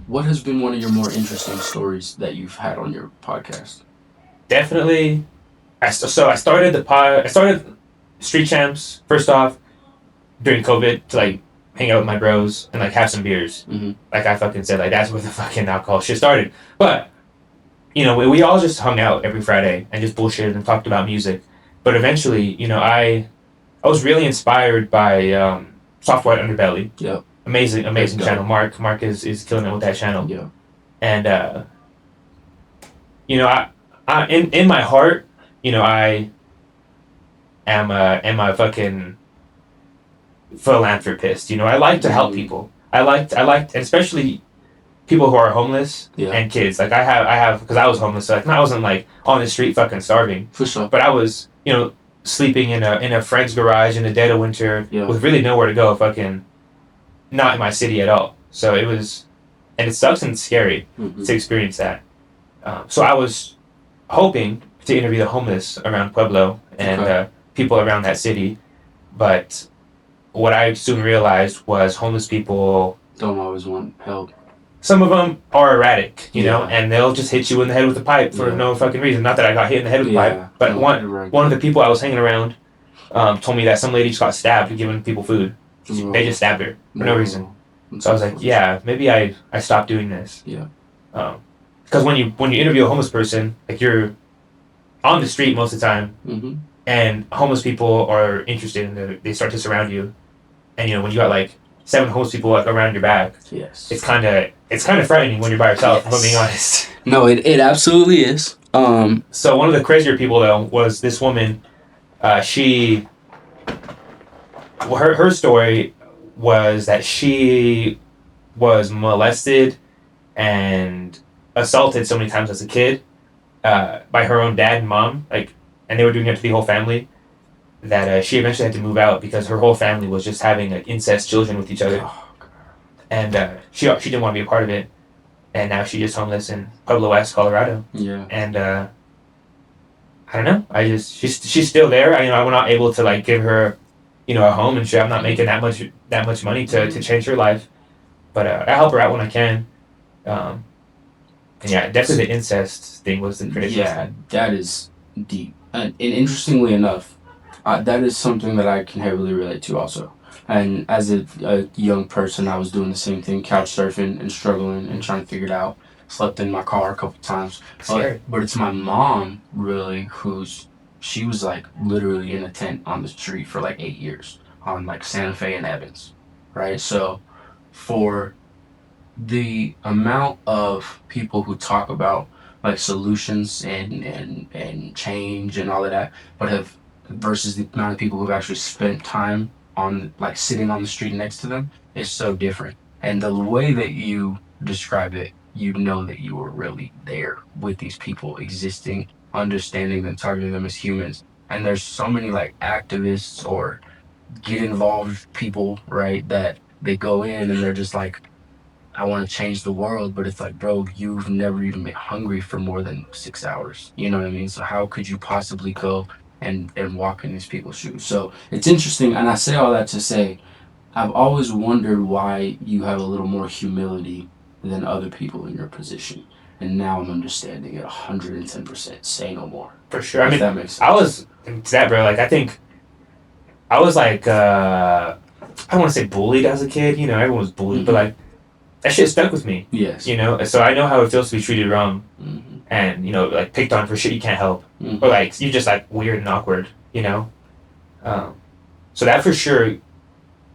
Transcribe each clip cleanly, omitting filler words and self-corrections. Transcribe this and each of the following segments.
What has been one of your more interesting stories that you've had on your podcast? Definitely. I started the pod. I started Street Champs first off during COVID to like hang out with my bros and like have some beers. Mm-hmm. Like I fucking said, like that's where the fucking alcohol shit started. But we all just hung out every Friday and just bullshitted and talked about music. But eventually, I was really inspired by Soft White Underbelly. Yep. Amazing channel. Mark is killing it with that channel. Yeah. And in my heart, I am a fucking philanthropist. I like to help people. I liked, and especially people who are homeless and kids. Like I have, because I was homeless. So like, I wasn't like on the street fucking starving, For sure. but I was, sleeping in a friend's garage in the dead of winter with really nowhere to go. Fucking not in my city at all. So it was, and it sucks and it's scary to experience that. So I was hoping to interview the homeless around Pueblo and people around that city, but what I soon realized was homeless people Don't always want help. some of them are erratic, and they'll just hit you in the head with a pipe for no fucking reason. Not that I got hit in the head with a pipe, but one of the people I was hanging around told me that some lady just got stabbed giving people food. They just stabbed her for no reason. So I was like, yeah, maybe I stopped doing this. Yeah. Because when you interview a homeless person, like you're on the street most of the time, and homeless people are interested in they start to surround you, and when you got like 7 homeless people like around your back, yes, it's kind of frightening when you're by yourself. If I'm being honest. No, it absolutely is. So one of the crazier people though was this woman. Her story was that she was molested and assaulted so many times as a kid by her own dad and mom, and they were doing it to the whole family. That she eventually had to move out because her whole family was just having like incest children with each other, and she didn't want to be a part of it, and now she's just homeless in Pueblo West, Colorado. Yeah. And I don't know. She's still there. I'm not able to like give her, a home and shit. I'm not making that much money to change her life, but I help her out when I can. And yeah, definitely the incest thing was the craziest. Yeah, that is deep, and interestingly enough, that is something that I can heavily relate to also. And as a young person, I was doing the same thing, couch surfing and struggling and trying to figure it out. Slept in my car a couple times. But it's my mom, really, she was like literally in a tent on the street for like 8 years on like Santa Fe and Evans, right? So for the amount of people who talk about like solutions and change and all of that, but have versus the amount of people who've actually spent time on like sitting on the street next to them is so different. And the way that you describe it, you know that you were really there with these people existing, understanding them, targeting them as humans. And there's so many like activists or get involved people, right, that they go in and they're just like, I want to change the world, but it's like, bro, you've never even been hungry for more than 6 hours. You know what I mean? So how could you possibly go and walk in these people's shoes? So it's interesting, and I say all that to say, I've always wondered why you have a little more humility than other people in your position. And now I'm understanding it 110%. Say no more. For sure. I mean, that makes sense. I was to that, bro. Like, I think I was like, I don't want to say bullied as a kid. Everyone was bullied, but like that shit stuck with me. Yes. So I know how it feels to be treated wrong, and like picked on for shit you can't help, or like you're just like weird and awkward. So that for sure,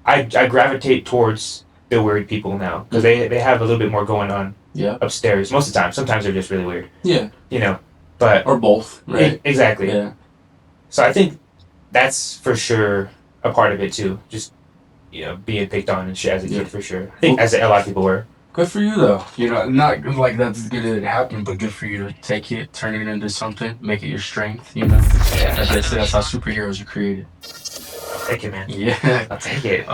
I gravitate towards the weird people now because they have a little bit more going on. Yeah. Upstairs most of the time. Sometimes they're just really weird. Yeah. But or both, right? Exactly. Yeah. So I think that's for sure a part of it too. Just being picked on and shit as a kid for sure. I think as a lot of people were. Good for you though. Not like that's good that it happened, but good for you to take it, turn it into something, make it your strength. As they say, that's how superheroes are created. I'll take it, man. Yeah. I'll take it.